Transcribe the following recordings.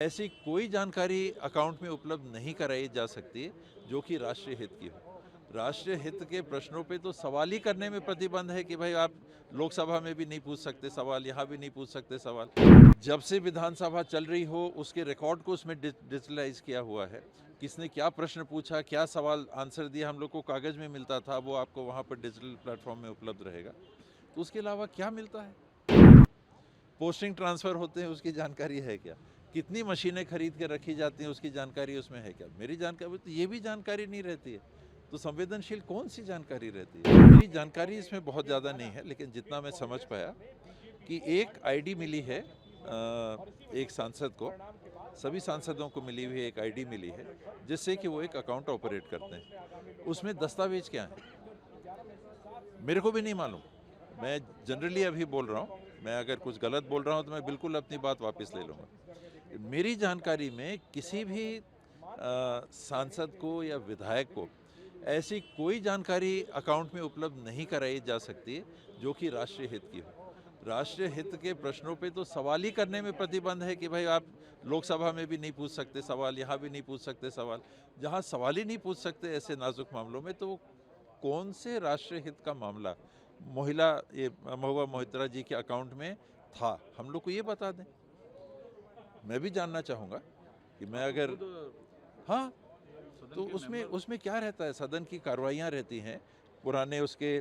ऐसी कोई जानकारी अकाउंट में उपलब्ध नहीं कराई जा सकती जो कि राष्ट्रीय हित की हो। राष्ट्रीय हित के प्रश्नों पे तो सवाल ही करने में प्रतिबंध है कि भाई आप लोकसभा में भी नहीं पूछ सकते सवाल, यहाँ भी नहीं पूछ सकते सवाल। जब से विधानसभा चल रही हो उसके रिकॉर्ड को उसमें डिजिटलाइज किया हुआ है। किसने क्या प्रश्न पूछा, क्या सवाल आंसर दिया, हम लोग को कागज में मिलता था, वो आपको वहाँ पर डिजिटल प्लेटफॉर्म में उपलब्ध रहेगा। तो उसके अलावा क्या मिलता है? पोस्टिंग ट्रांसफ़र होते हैं उसकी जानकारी है क्या? कितनी मशीनें खरीद के रखी जाती हैं उसकी जानकारी उसमें है क्या? मेरी जानकारी तो ये भी जानकारी नहीं रहती है। तो संवेदनशील कौन सी जानकारी रहती है? मेरी जानकारी इसमें बहुत ज़्यादा नहीं है, लेकिन जितना मैं समझ पाया कि एक आईडी मिली है एक सांसद को, सभी सांसदों को मिली हुई एक आईडी मिली है जिससे कि वो एक अकाउंट ऑपरेट करते हैं। उसमें दस्तावेज क्या है मेरे को भी नहीं मालूम। मैं जनरली अभी बोल रहा हूँ, मैं अगर कुछ गलत बोल रहा हूँ तो मैं बिल्कुल अपनी बात वापस ले लूँगा। मेरी जानकारी में किसी भी सांसद को या विधायक को ऐसी कोई जानकारी अकाउंट में उपलब्ध नहीं कराई जा सकती जो कि राष्ट्रीय हित की हो। राष्ट्रीय हित के प्रश्नों पे तो सवाल ही करने में प्रतिबंध है कि भाई आप लोकसभा में भी नहीं पूछ सकते सवाल, यहाँ भी नहीं पूछ सकते सवाल। जहाँ सवाल ही नहीं पूछ सकते ऐसे नाजुक मामलों में, तो कौन से राष्ट्रीय हित का मामला महिला ये महुआ मोहित्रा जी के अकाउंट में था, हम लोग को ये बता दें। मैं भी जानना चाहूँगा कि मैं अगर हाँ, तो उसमें उसमें क्या रहता है? सदन की कार्रवाइयाँ रहती हैं, पुराने उसके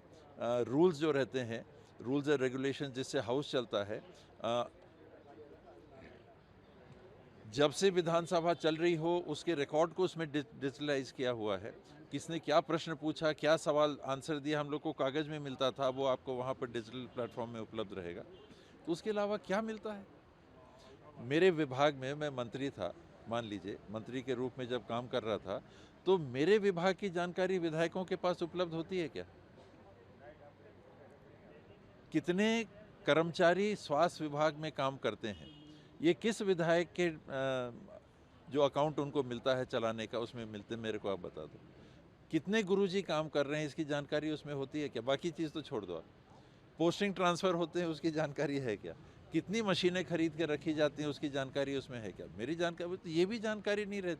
रूल्स जो रहते हैं, रूल्स एंड रेगुलेशन जिससे हाउस चलता है। जब से विधानसभा चल रही हो उसके रिकॉर्ड को उसमें डिजिटलाइज किया हुआ है। किसने क्या प्रश्न पूछा, क्या सवाल आंसर दिया, हम लोग को कागज में मिलता था, वो आपको वहाँ पर डिजिटल प्लेटफॉर्म में उपलब्ध रहेगा। तो उसके अलावा क्या मिलता है? मेरे विभाग में मैं मंत्री था, मान लीजिए मंत्री के रूप में जब काम कर रहा था, तो मेरे विभाग की जानकारी विधायकों के पास उपलब्ध होती है क्या? कितने कर्मचारी स्वास्थ्य विभाग में काम करते हैं? ये किस विधायक के जो अकाउंट उनको मिलता है चलाने का उसमें मिलते, मेरे को आप बता दो। कितने गुरुजी काम कर रहे हैं इसकी जानकारी उसमें होती है क्या? बाकी चीज़ तो छोड़ दो आप। पोस्टिंग ट्रांसफ़र होते हैं उसकी जानकारी है क्या? कितनी मशीनें खरीद के रखी जाती हैं उसकी जानकारी उसमें है क्या? मेरी जानकारी तो ये भी जानकारी नहीं रहती।